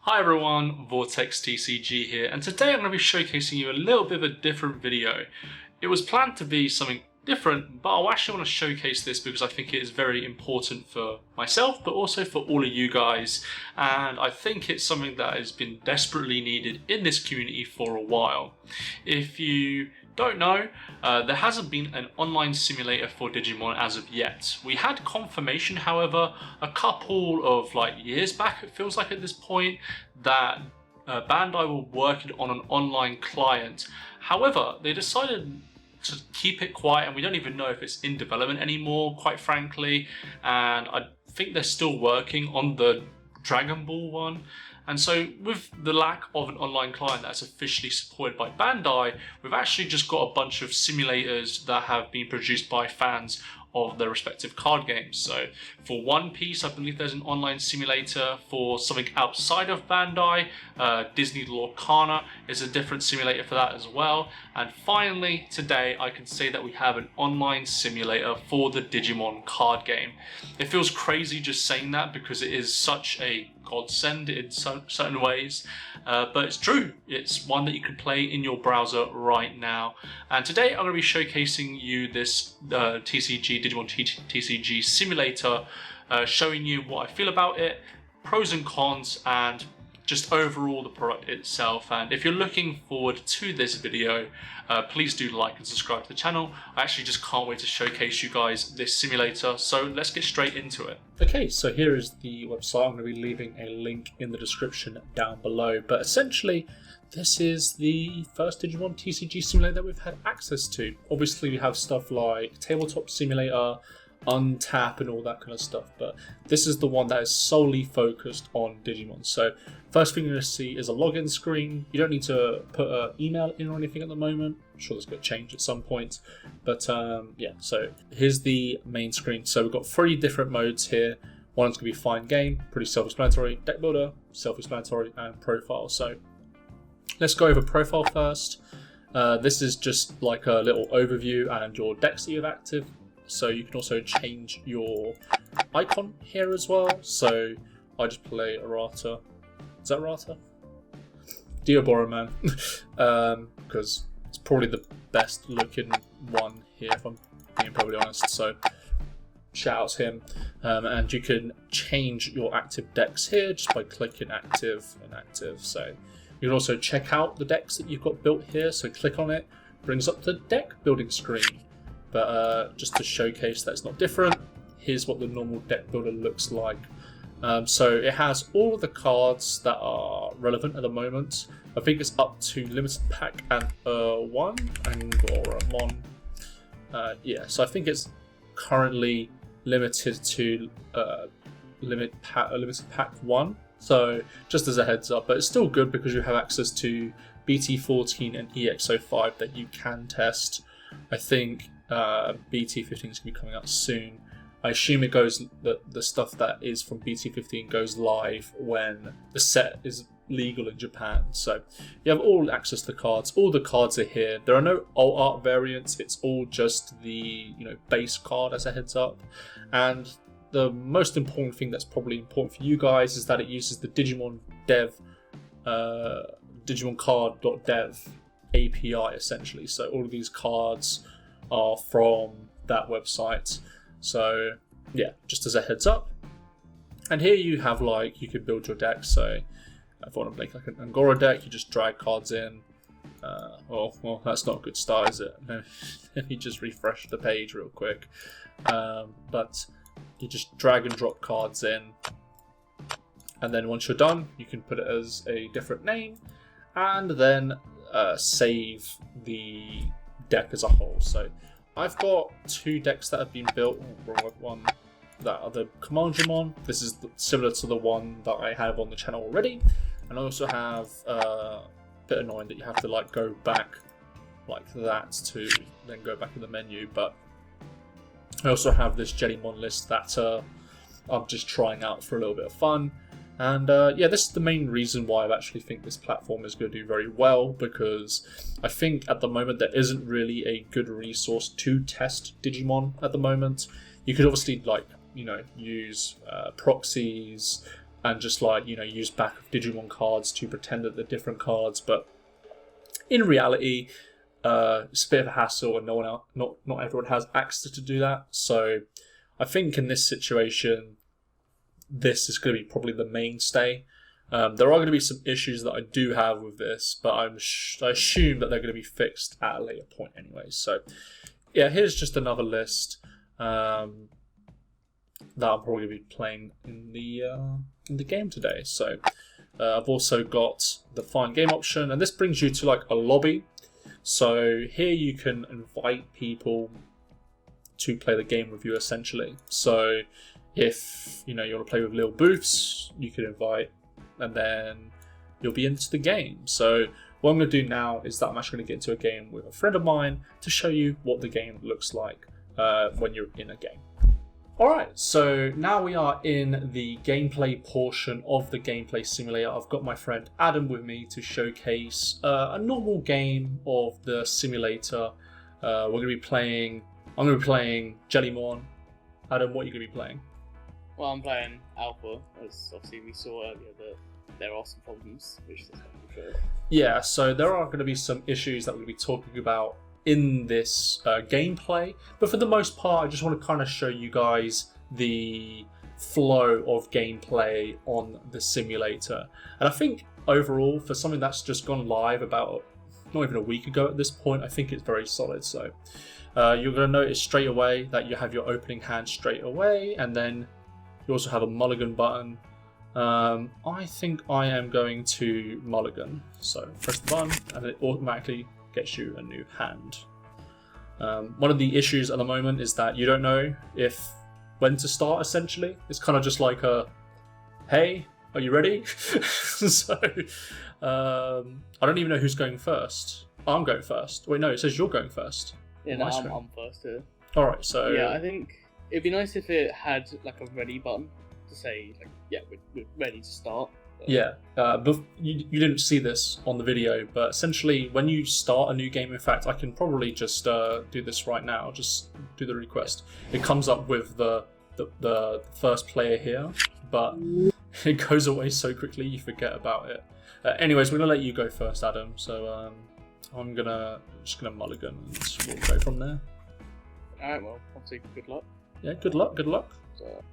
Hi everyone, VortexTCG here, and today I'm going to be showcasing you a little bit of a different video. It was planned to be something different, but I actually want to showcase this because I think it is very important for myself, but also for all of you guys, and I think it's something that has been desperately needed in this community for a while. If you don't know, there hasn't been an online simulator for Digimon as of yet. We had confirmation, however, a couple of years back, it feels like at this point, that Bandai were working on an online client. However, they decided to keep it quiet, and we don't even know if it's in development anymore, quite frankly, and I think they're still working on the Dragon Ball one. And so with the lack of an online client that's officially supported by Bandai, we've actually just got a bunch of simulators that have been produced by fans of their respective card games. So for One Piece, I believe there's an online simulator. For something outside of Bandai, Disney Lorcana is a different simulator for that as well. And finally, today I can say that we have an online simulator for the Digimon card game. It feels crazy just saying that because it is such a godsend in certain ways, but it's true. It's one that you can play in your browser right now. And today I'm going to be showcasing you this Digimon TCG simulator, showing you what I feel about it, pros and cons, and just overall the product itself. And if you're looking forward to this video, please do like and subscribe to the channel. I actually just can't wait to showcase you guys this simulator, so let's get straight into it. Okay, so here is the website. I'm going to be leaving a link in the description down below, but essentially this is the first Digimon TCG simulator that we've had access to. Obviously we have stuff like Tabletop Simulator, Untap and all that kind of stuff, but this is the one that is solely focused on Digimon. So first thing you're going to see is a login screen. You don't need to put an email in or anything at the moment. I'm sure that's going to change at some point, but yeah, so here's the main screen. So we've got 3 different modes here. One's going to be Find Game, pretty self-explanatory, Deck Builder, self-explanatory, and Profile. So let's go over Profile first. This is just like a little overview and your decks that you have active. So you can also change your icon here as well. So I just play Arata. Is that Arata? Diaboroman. Because it's probably the best looking one here, if I'm being probably honest. So shout out to him. And you can change your active decks here just by clicking active and active. So you can also check out the decks that you've got built here. So click on it, brings up the deck building screen. But just to showcase that it's not different, here's what the normal deck builder looks like. So it has all of the cards that are relevant at the moment. I think it's up to Limited Pack and 1 Angoramon. Yeah, so I think it's currently limited to Limited Pack 1. So just as a heads up, but it's still good because you have access to BT14 and EX05 that you can test. I think BT15 is going to be coming out soon. I assume it goes the stuff that is from BT15 goes live when the set is legal in Japan. So you have all access to the cards. All the cards are here. There are no alt art variants. It's all just the base card as a heads up. And the most important thing that's probably important for you guys is that it uses the Digimon Dev, Digimon Card.dev API essentially. So all of these cards are from that website. So yeah, just as a heads up. And here you have you can build your deck. So if you want to make like an Angora deck, you just drag cards in. Well, that's not a good start, is it? Let me just refresh the page real quick. But you just drag and drop cards in. And then once you're done, you can put it as a different name. And then save the deck as a whole. So I've got 2 decks that have been built. Wrong one. That are the Commandramon. This is similar to the one that I have on the channel already. And I also have a bit annoying that you have to go back like that to then go back in the menu. But I also have this Jellymon list that I'm just trying out for a little bit of fun. And yeah, this is the main reason why I actually think this platform is going to do very well, because I think at the moment there isn't really a good resource to test Digimon at the moment. You could obviously use proxies, and just like, you know, use back of Digimon cards to pretend that they're different cards, but in reality, it's a bit of a hassle, and not everyone has access to do that. So I think in this situation, this is going to be probably the mainstay. There are going to be some issues that I do have with this, but I assume that they're going to be fixed at a later point anyway. So yeah, here's just another list that I'm probably going to be playing in the game today. So I've also got the find game option, and this brings you to like a lobby. So here you can invite people to play the game with you essentially. So if you want to play with little booths, you can invite, and then you'll be into the game. So what I'm going to do now is that I'm actually going to get into a game with a friend of mine to show you what the game looks like when you're in a game. Alright, so now we are in the gameplay portion of the gameplay simulator. I've got my friend Adam with me to showcase a normal game of the simulator. I'm going to be playing Jellymon. Adam, what are you going to be playing? Well, I'm playing Alpha, as obviously we saw earlier that there are some problems, which is for sure. Yeah, so there are going to be some issues that we'll be talking about in this gameplay, but for the most part I just want to kind of show you guys the flow of gameplay on the simulator. And I think overall, for something that's just gone live about not even a week ago at this point, I think it's very solid. So you're going to notice straight away that you have your opening hand straight away, and then you also have a mulligan button. I think I am going to mulligan, so press the button and it automatically gets you a new hand. One of the issues at the moment is that you don't know when to start. Essentially, it's kind of just like a, "Hey, are you ready?" So I don't even know who's going first. I'm going first. Wait, no, it says you're going first. Yeah, no, I'm first here. All right, so yeah, I think it'd be nice if it had like a ready button to say like, yeah, we're ready to start. Yeah, but you didn't see this on the video, but essentially when you start a new game, in fact, I can probably just do this right now, just do the request. It comes up with the first player here, but it goes away so quickly you forget about it. Anyways, we're going to let you go first, Adam, so I'm just gonna mulligan and we'll go from there. Alright, well, obviously good luck. Yeah, good luck. So,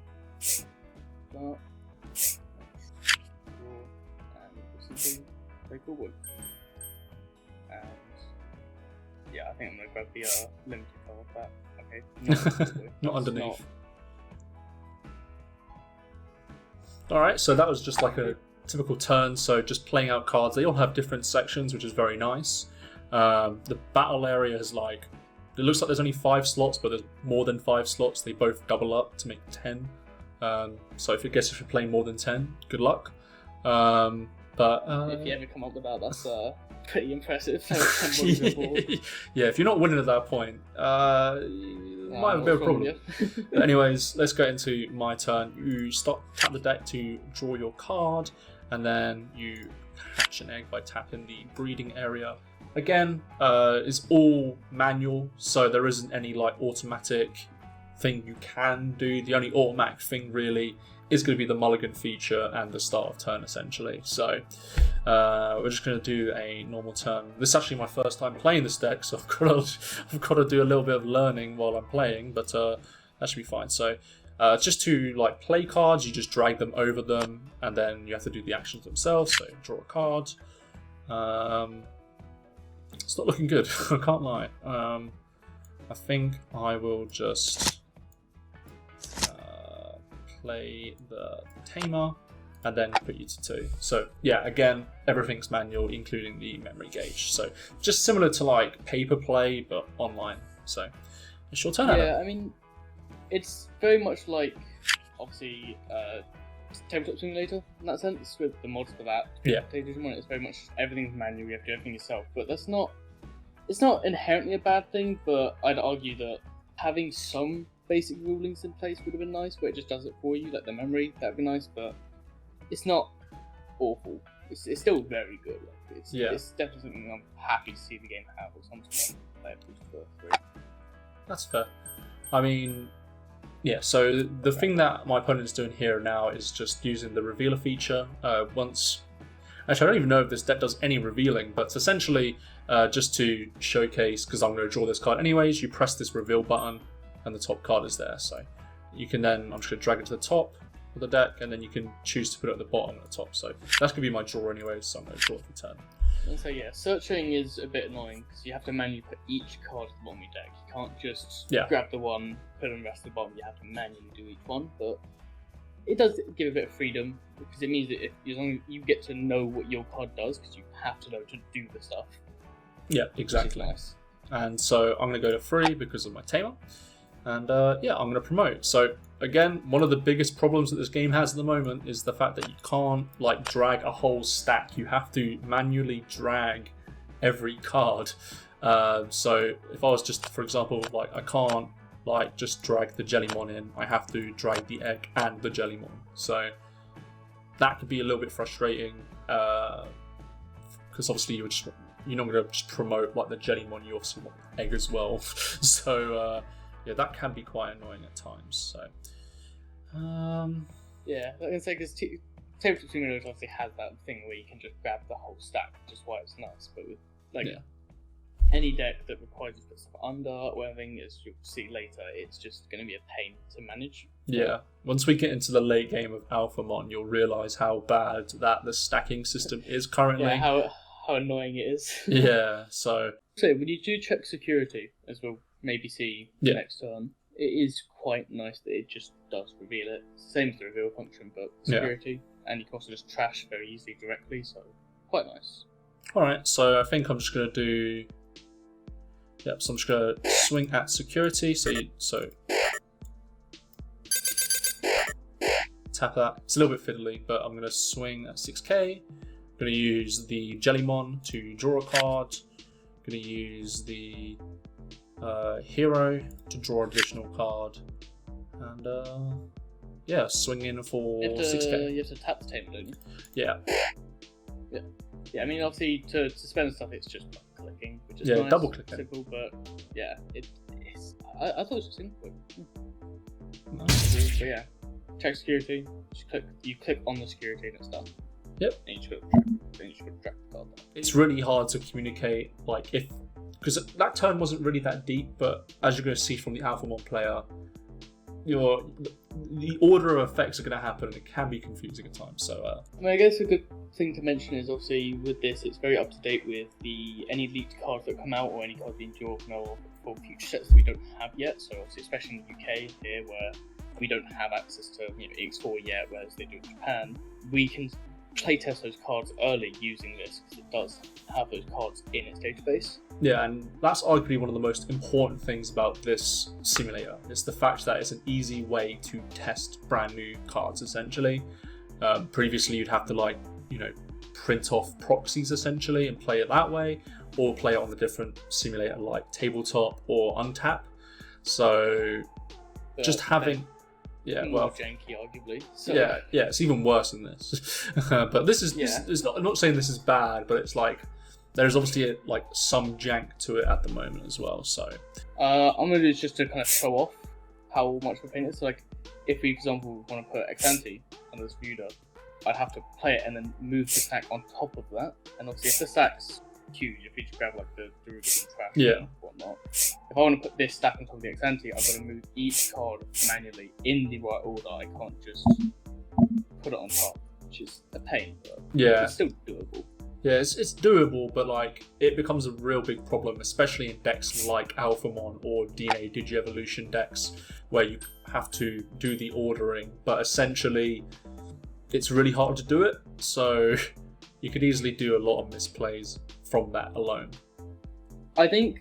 very cool one. And yeah, I think I'm gonna grab the limited card back. Okay. Not underneath. Alright, so that was just like a typical turn, so just playing out cards. They all have different sections, which is very nice. The battle area is like, it looks like there's only 5 slots, but there's more than 5 slots. They both double up to make 10. So if you're playing more than 10, good luck. But if you ever come up with that, that's pretty impressive. Yeah, if you're not winning at that point, you might have a bit of a problem. Anyways, let's get into my turn. You tap the deck to draw your card, and then you hatch an egg by tapping the breeding area. Again, it's all manual, so there isn't any like automatic thing you can do. The only automatic thing really is going to be the mulligan feature and the start of turn essentially. So we're just going to do a normal turn. This is actually my first time playing this deck, so I've got to do a little bit of learning while I'm playing, but that should be fine. So just to like play cards, you just drag them over them, and then you have to do the actions themselves. So draw a card. It's not looking good, I can't lie. I think I will just play the Tamer and then put you to 2. So yeah, again, everything's manual, including the memory gauge. So just similar to like paper play, but online. So it's your turn. Yeah, I mean, it's very much like obviously tabletop simulator in that sense, with the mods for that. Yeah. It's very much everything's manual. You have to do everything yourself, but that's not. It's not inherently a bad thing, but I'd argue that having some basic rulings in place would have been nice, where it just does it for you, like the memory. That'd be nice, but it's not awful. It's still very good. Like, it's definitely something I'm happy to see the game have, or something like that. That's fair. I mean, Yeah, so the thing that my opponent is doing here now is just using the revealer feature. Actually, I don't even know if this deck does any revealing, but it's essentially just to showcase, because I'm going to draw this card anyways, you press this reveal button and the top card is there. So you can then, I'm just going to drag it to the top of the deck, and then you can choose to put it at the bottom and the top. So that's going to be my draw anyways, so I'm going to draw for turn. And so yeah, searching is a bit annoying because you have to manually put each card at the bottom of your deck. You can't just grab the one, put it on the rest of the bottom. You have to manually do each one, but it does give a bit of freedom because it means that as long as you get to know what your card does, because you have to know to do the stuff. Yeah, exactly. Nice. And so I'm going to go to 3 because of my tamer. And yeah, I'm going to promote. So again, one of the biggest problems that this game has at the moment is the fact that you can't like drag a whole stack. You have to manually drag every card. So if I was just, for example, like I can't like just drag the Jellymon in. I have to drag the egg and the Jellymon. So that could be a little bit frustrating because obviously you're not going to just promote like the Jellymon. You obviously want the egg as well. So yeah, that can be quite annoying at times. So, yeah, I can say because Tabletop Simulator obviously has that thing where you can just grab the whole stack, which is why it's nice. But with any deck that requires you to put stuff under or anything, as you'll see later, it's just going to be a pain to manage. Yeah, once we get into the late game of Alphamon, you'll realise how bad that the stacking system is currently. Yeah, how annoying it is. Yeah, so when you do check security, as we'll maybe see next turn, it is quite nice that it just does reveal it. Same as the reveal function, but security, and you can also just trash very easily directly, so quite nice. Alright, so I think I'm just going to do... Yep, so I'm just going to swing at security, so tap that. It's a little bit fiddly, but I'm going to swing at 6k. I'm going to use the Jellymon to draw a card. I'm going to use the hero to draw an additional card, and yeah, swing in for 6k. You have to tap the tamer, don't you? Yeah. Yeah, I mean, obviously, to spend stuff, it's just clicking, which is nice, double clicking. simple, but yeah, I thought it was simple. Nice. But yeah, check security. You click on the security and it's done. Yep. And you should drag the card down. It's really hard to communicate, like because that turn wasn't really that deep, but as you're going to see from the Alphamon player, the order of effects are going to happen, and it can be confusing at times. So, I mean, I guess a good thing to mention is obviously with this, it's very up to date with any leaked cards that come out or any cards being drawn for future sets that we don't have yet. So, obviously, especially in the UK here, where we don't have access to X4 yet, whereas they do in Japan, we can playtest those cards early using this because it does have those cards in its database. Yeah, and that's arguably one of the most important things about this simulator. It's the fact that it's an easy way to test brand new cards, essentially. Previously, you'd have to print off proxies, essentially, and play it that way, or play it on the different simulator like Tabletop or Untap. So, just having... Yeah, more janky, arguably. So. Yeah, it's even worse than this. But this is I'm not saying this is bad, but it's like there's obviously some jank to it at the moment as well. So I'm gonna do is just to kind of show off how much we're playing it. So if we, for example, want to put Exante on this Vuda, I'd have to play it and then move the stack on top of that. And obviously, if the stack's huge, if you just grab the derivative trash and whatnot, if I want to put this stack on top of the Exante, I've got to move each card manually in the right order. I can't just put it on top, which is a pain, but it's still doable. Yeah, it's doable, but it becomes a real big problem, especially in decks like Alphamon or DNA Digievolution decks, where you have to do the ordering, but essentially it's really hard to do it, so you could easily do a lot of misplays from that alone. I think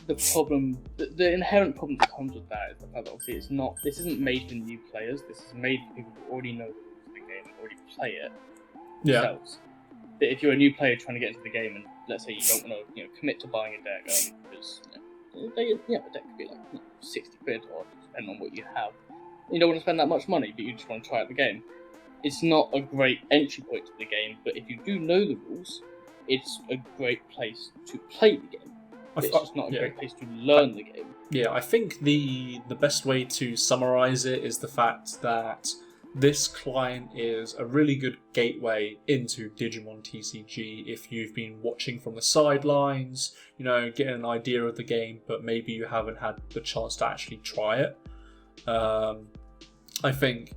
the inherent problem that comes with that is the fact that obviously this isn't made for new players, this is made for people who already know the rules of the game and already play it themselves. But if you're a new player trying to get into the game and let's say you don't want to commit to buying a deck early because the deck could be 60 quid or depending on what you have. You don't want to spend that much money, but you just want to try out the game. It's not a great entry point to the game, but if you do know the rules, it's a great place to play the game. It's just not a great place to learn the game. Yeah, I think the best way to summarize it is the fact that this client is a really good gateway into Digimon TCG if you've been watching from the sidelines, getting an idea of the game, but maybe you haven't had the chance to actually try it. I think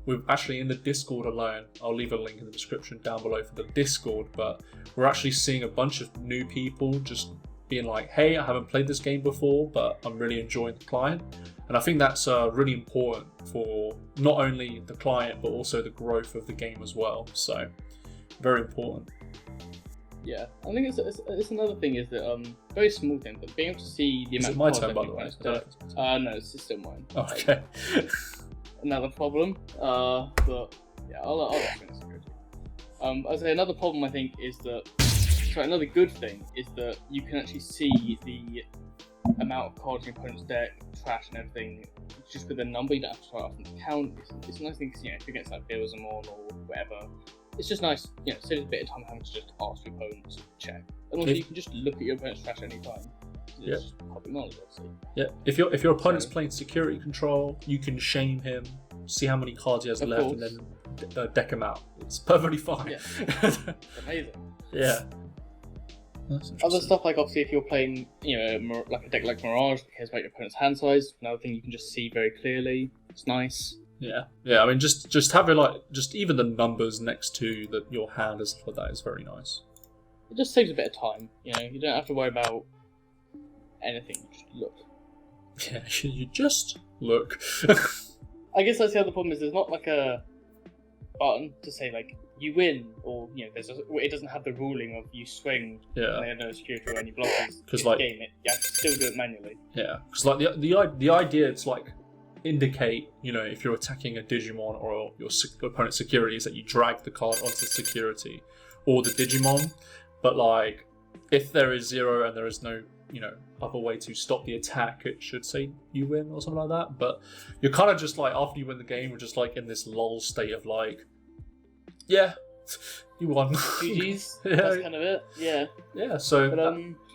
we're actually in the Discord alone. I'll leave a link in the description down below for the Discord, but we're actually seeing a bunch of new people just being like, hey, I haven't played this game before, but I'm really enjoying the client. And I think that's really important for not only the client, but also the growth of the game as well. So, very important. Yeah, I think it's another thing is that, very small thing, but being able to see the amount of cards turn, by the way? No, it's still mine. Okay. Another problem, but yeah, I'll explain this. I'd say another problem I think is that, another good thing is that you can actually see the amount of cards in your opponent's deck, trash and everything, just with a number. You don't have to try off and count. It's a nice thing because, if you're against like bills them all or whatever, it's just nice, saves a bit of time having to just ask your opponent to check. And also you can just look at your opponent's trash any time. It's just public knowledge, obviously. Yeah, if your opponent's playing security control, you can shame him, see how many cards he has left, and then deck him out. It's perfectly fine. Yeah. It's amazing. Yeah. Other stuff, like obviously if you're playing, like a deck like Mirage that cares about your opponent's hand size, another thing you can just see very clearly. It's nice. Yeah. I mean, just having just even the numbers next to your hand and stuff like that is very nice. It just saves a bit of time. You don't have to worry about anything. Just look. Yeah, you just look. I guess that's the other problem is there's not like a button to say like you win, or it doesn't have the ruling of you swing and they have no security or any blockers. Because game it, you have to still do it manually. Yeah, because like the idea it's like indicate if you're attacking a Digimon or your opponent's security is that you drag the card onto the security or the Digimon, but like if there is 0 and there is no other way to stop the attack, it should say you win or something like that. But you're kind of just like, after you win the game, we're just like in this lull state of like, yeah, you won. GG's. That's kind of it. Yeah. Yeah. So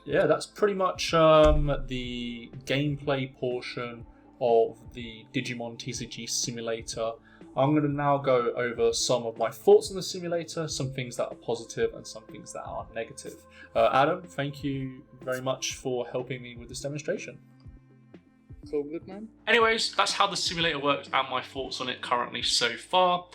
that's pretty much the gameplay portion of the Digimon TCG Simulator. I'm going to now go over some of my thoughts on the simulator, some things that are positive and some things that are negative. Adam, thank you very much for helping me with this demonstration. It's all good, man. Anyways, that's how the simulator works and my thoughts on it currently so far.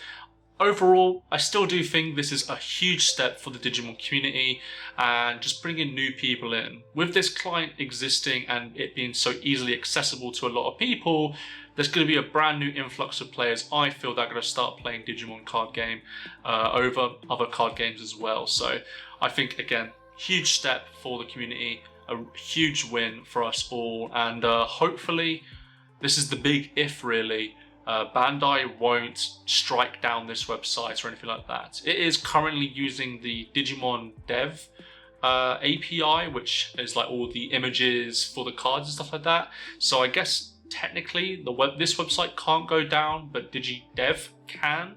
Overall, I still do think this is a huge step for the Digimon community and just bringing new people in. With this client existing and it being so easily accessible to a lot of people, there's going to be a brand new influx of players, I feel, that are going to start playing Digimon card game over other card games as well. So I think, again, huge step for the community, a huge win for us all, and hopefully this is the big if, really. Bandai won't strike down this website or anything like that. It is currently using the Digimon Dev API, which is like all the images for the cards and stuff like that. So I guess technically this website can't go down, but DigiDev can.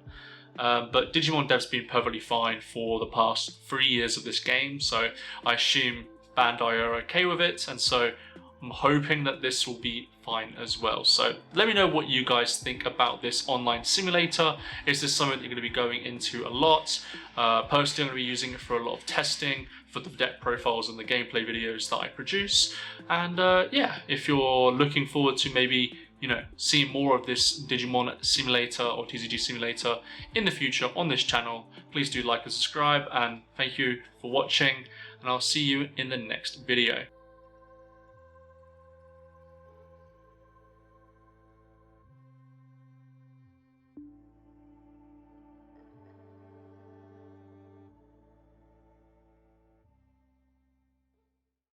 But Digimon Dev's been perfectly fine for the past 3 years of this game, so I assume Bandai are okay with it, and so I'm hoping that this will be fine as well. So let me know what you guys think about this online simulator. Is this something that you're going to be going into a lot? Personally, I'm going to be using it for a lot of testing for the deck profiles and the gameplay videos that I produce. And yeah, if you're looking forward to maybe seeing more of this Digimon simulator or TCG simulator in the future on this channel, please do like and subscribe, and thank you for watching, and I'll see you in the next video.